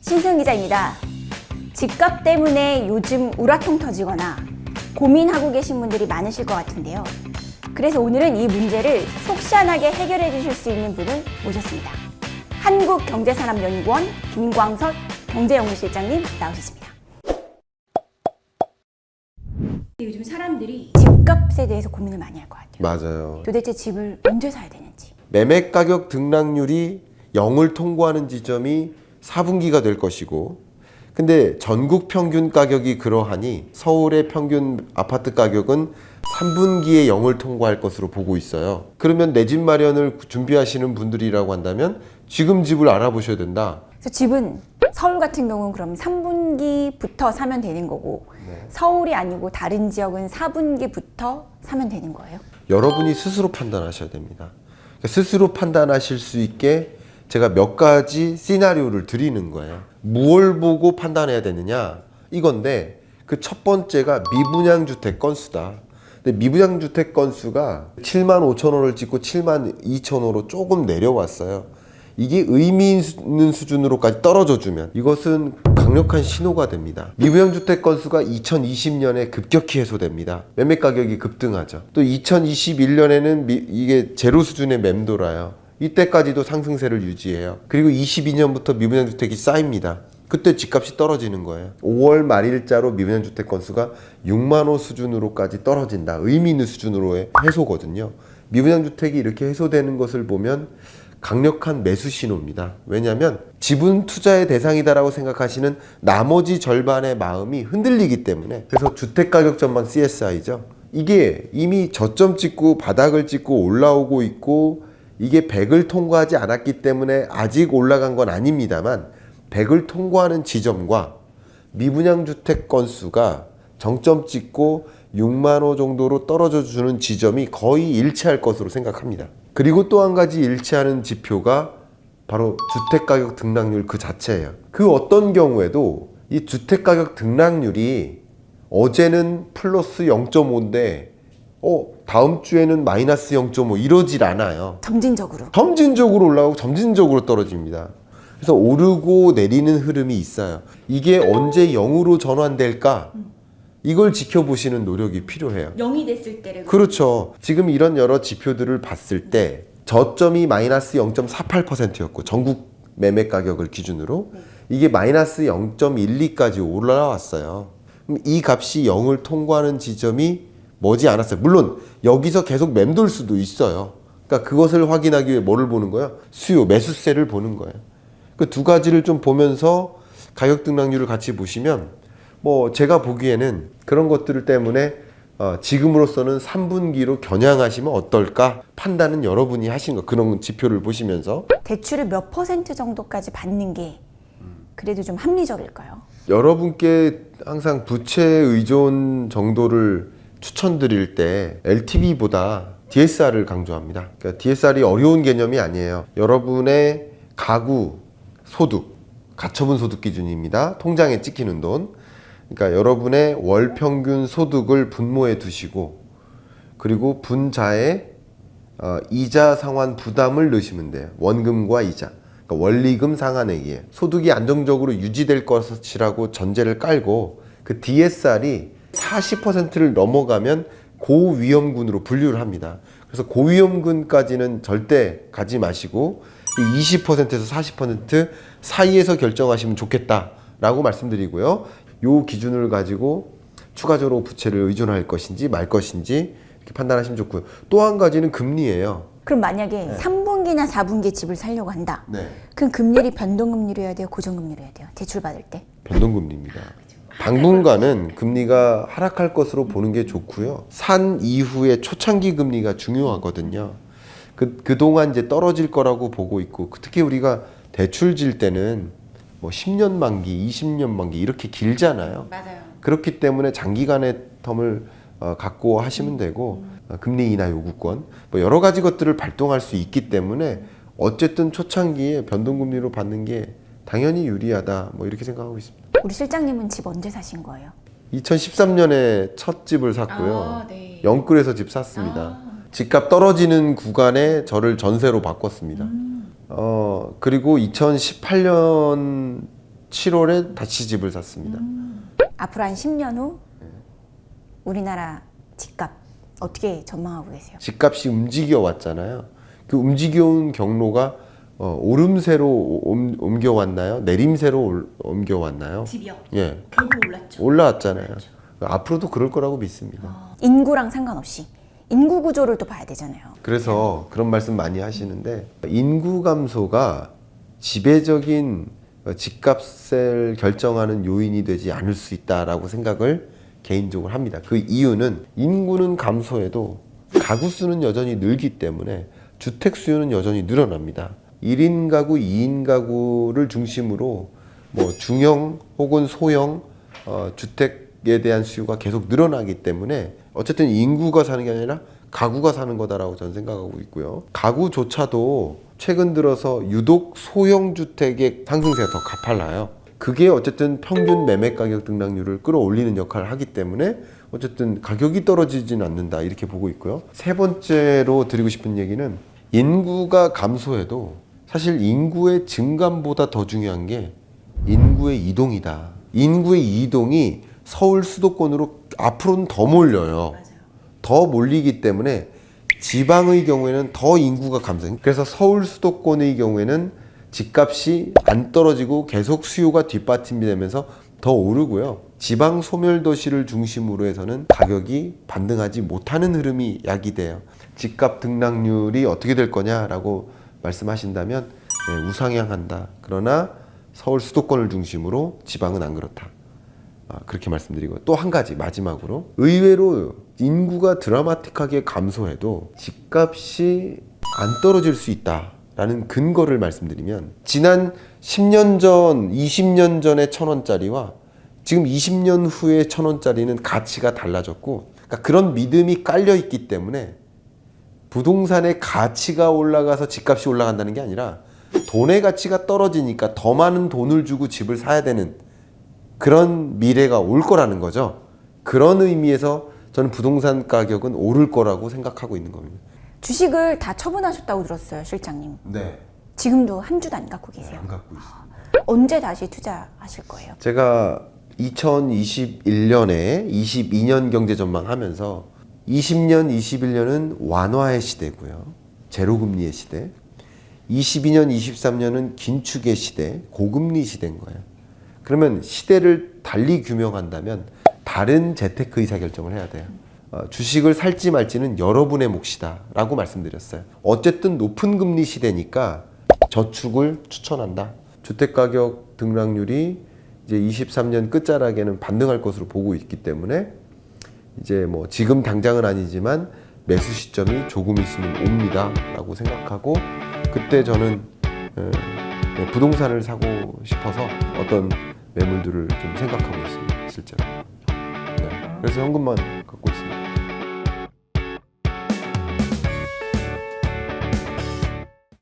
신수영 기자입니다. 집값 때문에 요즘 우라통 터지거나 고민하고 계신 분들이 많으실 것 같은데요. 그래서 오늘은 이 문제를 속 시원하게 해결해 주실 수 있는 분을 모셨습니다. 한국경제산업연구원 김광석 경제연구실장님 나오셨습니다. 요즘 사람들이 집값에 대해서 고민을 많이 할 것 같아요. 맞아요. 도대체 집을 언제 사야 되는지. 매매 가격 등락률이 0을 통과하는 지점이 4분기가 될 것이고, 근데 전국 평균 가격이 그러하니 서울의 평균 아파트 가격은 3분기에 0을 통과할 것으로 보고 있어요. 그러면 내 집 마련을 준비하시는 분들이라고 한다면 지금 집을 알아보셔야 된다. 그래서 집은 서울 같은 경우는 그럼 3분기부터 사면 되는 거고, 네. 서울이 아니고 다른 지역은 4분기부터 사면 되는 거예요? 여러분이 스스로 판단하셔야 됩니다. 스스로 판단하실 수 있게 제가 몇 가지 시나리오를 드리는 거예요. 무엇을 보고 판단해야 되느냐 이건데, 그 첫 번째가 미분양 주택 건수다. 근데 미분양 주택 건수가 7만 5천 호를 찍고 7만 2천 호로 조금 내려왔어요. 이게 의미 있는 수준으로까지 떨어져 주면 이것은 강력한 신호가 됩니다. 미분양 주택 건수가 2020년에 급격히 해소됩니다. 매매 가격이 급등하죠. 또 2021년에는 이게 제로 수준의 맴돌아요. 이때까지도 상승세를 유지해요. 그리고 22년부터 미분양 주택이 쌓입니다. 그때 집값이 떨어지는 거예요. 5월 말일자로 미분양 주택 건수가 6만 호 수준으로까지 떨어진다. 의미 있는 수준으로의 해소거든요. 미분양 주택이 이렇게 해소되는 것을 보면 강력한 매수 신호입니다. 왜냐하면 지분 투자의 대상이다라고 생각하시는 나머지 절반의 마음이 흔들리기 때문에. 그래서 주택가격 전망 CSI죠. 이게 이미 저점 찍고 바닥을 찍고 올라오고 있고, 이게 100을 통과하지 않았기 때문에 아직 올라간 건 아닙니다만, 100을 통과하는 지점과 미분양 주택 건수가 정점 찍고 6만 호 정도로 떨어져 주는 지점이 거의 일치할 것으로 생각합니다. 그리고 또 한 가지 일치하는 지표가 바로 주택가격 등락률 그 자체예요. 그 어떤 경우에도 이 주택가격 등락률이 어제는 플러스 0.5인데 다음 주에는 마이너스 0.5 이러질 않아요. 점진적으로 올라가고 점진적으로 떨어집니다. 그래서 오르고 내리는 흐름이 있어요. 이게 언제 0으로 전환될까? 이걸 지켜보시는 노력이 필요해요. 0이 됐을 때를. 그렇죠. 지금 이런 여러 지표들을 봤을 때 저점이 마이너스 0.48%였고 전국 매매 가격을 기준으로 이게 마이너스 0.12까지 올라왔어요. 그럼 이 값이 0을 통과하는 지점이 머지 않았어요. 물론 여기서 계속 맴돌 수도 있어요. 그러니까 그것을 확인하기 위해 뭐를 보는 거예요? 수요, 매수세를 보는 거예요. 그 두 가지를 좀 보면서 가격 등락률을 같이 보시면, 제가 보기에는 그런 것들 때문에 지금으로서는 3분기로 겨냥하시면 어떨까? 판단은 여러분이 하신 거, 그런 지표를 보시면서. 대출을 몇 % 정도까지 받는 게 그래도 좀 합리적일까요? 여러분께 항상 부채 의존 정도를 추천드릴 때 LTV보다 DSR을 강조합니다. 그러니까 DSR이 어려운 개념이 아니에요. 여러분의 가구, 소득, 가처분 소득 기준입니다. 통장에 찍히는 돈. 그러니까 여러분의 월 평균 소득을 분모해 두시고, 그리고 분자에 이자 상환 부담을 넣으시면 돼요. 원금과 이자. 그러니까 원리금 상환액이에요. 소득이 안정적으로 유지될 것이라고 전제를 깔고, 그 DSR이 40%를 넘어가면 고위험군으로 분류를 합니다. 그래서 고위험군까지는 절대 가지 마시고 20%에서 40% 사이에서 결정하시면 좋겠다라고 말씀드리고요. 요 기준을 가지고 추가적으로 부채를 의존할 것인지 말 것인지 이렇게 판단하시면 좋고요. 또 한 가지는 금리예요. 그럼 만약에 3분기나 4분기에 집을 살려고 한다. 네. 그럼 금리를 변동금리로 해야 돼요? 고정금리로 해야 돼요? 대출 받을 때? 변동금리입니다. 당분간은 금리가 하락할 것으로 보는 게 좋고요. 산 이후에 초창기 금리가 중요하거든요. 그동안 이제 떨어질 거라고 보고 있고, 특히 우리가 대출 질 때는 10년 만기, 20년 만기 이렇게 길잖아요. 맞아요. 그렇기 때문에 장기간의 텀을 갖고 하시면 되고, 금리 인하 요구권, 여러 가지 것들을 발동할 수 있기 때문에 어쨌든 초창기에 변동금리로 받는 게 당연히 유리하다, 이렇게 생각하고 있습니다. 우리 실장님은 집 언제 사신 거예요? 2013년에 첫 집을 샀고요. 네. 영끌에서 집 샀습니다. 집값 떨어지는 구간에 저를 전세로 바꿨습니다. 그리고 2018년 7월에 다시 집을 샀습니다. 앞으로 한 10년 후 우리나라 집값 어떻게 전망하고 계세요? 집값이 움직여 왔잖아요. 그 움직여온 경로가 오름세로 옮겨왔나요? 내림세로 옮겨왔나요? 집이요? 예, 결국 올랐죠. 올라왔잖아요. 앞으로도 그럴 거라고 믿습니다. 인구랑 상관없이 인구 구조를 또 봐야 되잖아요. 그래서 그런 말씀 많이 하시는데 인구 감소가 지배적인 집값을 결정하는 요인이 되지 않을 수 있다라고 생각을 개인적으로 합니다. 그 이유는 인구는 감소해도 가구 수는 여전히 늘기 때문에 주택 수요는 여전히 늘어납니다. 1인 가구, 2인 가구를 중심으로 뭐 중형 혹은 소형 주택에 대한 수요가 계속 늘어나기 때문에 어쨌든 인구가 사는 게 아니라 가구가 사는 거다라고 저는 생각하고 있고요. 가구조차도 최근 들어서 유독 소형 주택의 상승세가 더 가팔라요. 그게 어쨌든 평균 매매 가격 등락률을 끌어올리는 역할을 하기 때문에 어쨌든 가격이 떨어지진 않는다 이렇게 보고 있고요. 세 번째로 드리고 싶은 얘기는 인구가 감소해도 사실 인구의 증감보다 더 중요한 게 인구의 이동이다. 인구의 이동이 서울 수도권으로 앞으로는 더 몰려요. 더 몰리기 때문에 지방의 경우에는 더 인구가 감소해요. 그래서 서울 수도권의 경우에는 집값이 안 떨어지고 계속 수요가 뒷받침이 되면서 더 오르고요. 지방 소멸도시를 중심으로 해서는 가격이 반등하지 못하는 흐름이 야기돼요. 집값 등락률이 어떻게 될 거냐라고 말씀하신다면 네, 우상향한다. 그러나 서울 수도권을 중심으로 지방은 안 그렇다. 그렇게 말씀드리고 또 한 가지 마지막으로 의외로 인구가 드라마틱하게 감소해도 집값이 안 떨어질 수 있다라는 근거를 말씀드리면 지난 10년 전, 20년 전의 1,000원짜리와 지금 20년 후의 1,000원짜리는 가치가 달라졌고 그러니까 그런 믿음이 깔려 있기 때문에 부동산의 가치가 올라가서 집값이 올라간다는 게 아니라 돈의 가치가 떨어지니까 더 많은 돈을 주고 집을 사야 되는 그런 미래가 올 거라는 거죠. 그런 의미에서 저는 부동산 가격은 오를 거라고 생각하고 있는 겁니다. 주식을 다 처분하셨다고 들었어요, 실장님. 네. 지금도 한 주도 안 갖고 계세요. 안 갖고 있습니다. 언제 다시 투자하실 거예요? 제가 2021년에 22년 경제 전망하면서 20년, 21년은 완화의 시대고요. 제로금리의 시대. 22년, 23년은 긴축의 시대, 고금리 시대인 거예요. 그러면 시대를 달리 규명한다면 다른 재테크 의사결정을 해야 돼요. 주식을 살지 말지는 여러분의 몫이다 라고 말씀드렸어요. 어쨌든 높은 금리 시대니까 저축을 추천한다. 주택가격 등락률이 이제 23년 끝자락에는 반등할 것으로 보고 있기 때문에 이제 뭐 지금 당장은 아니지만 매수 시점이 조금 있으면 옵니다 라고 생각하고 그때 저는 부동산을 사고 싶어서 어떤 매물들을 좀 생각하고 있습니다 실제로. 네. 그래서 현금만 갖고 있습니다.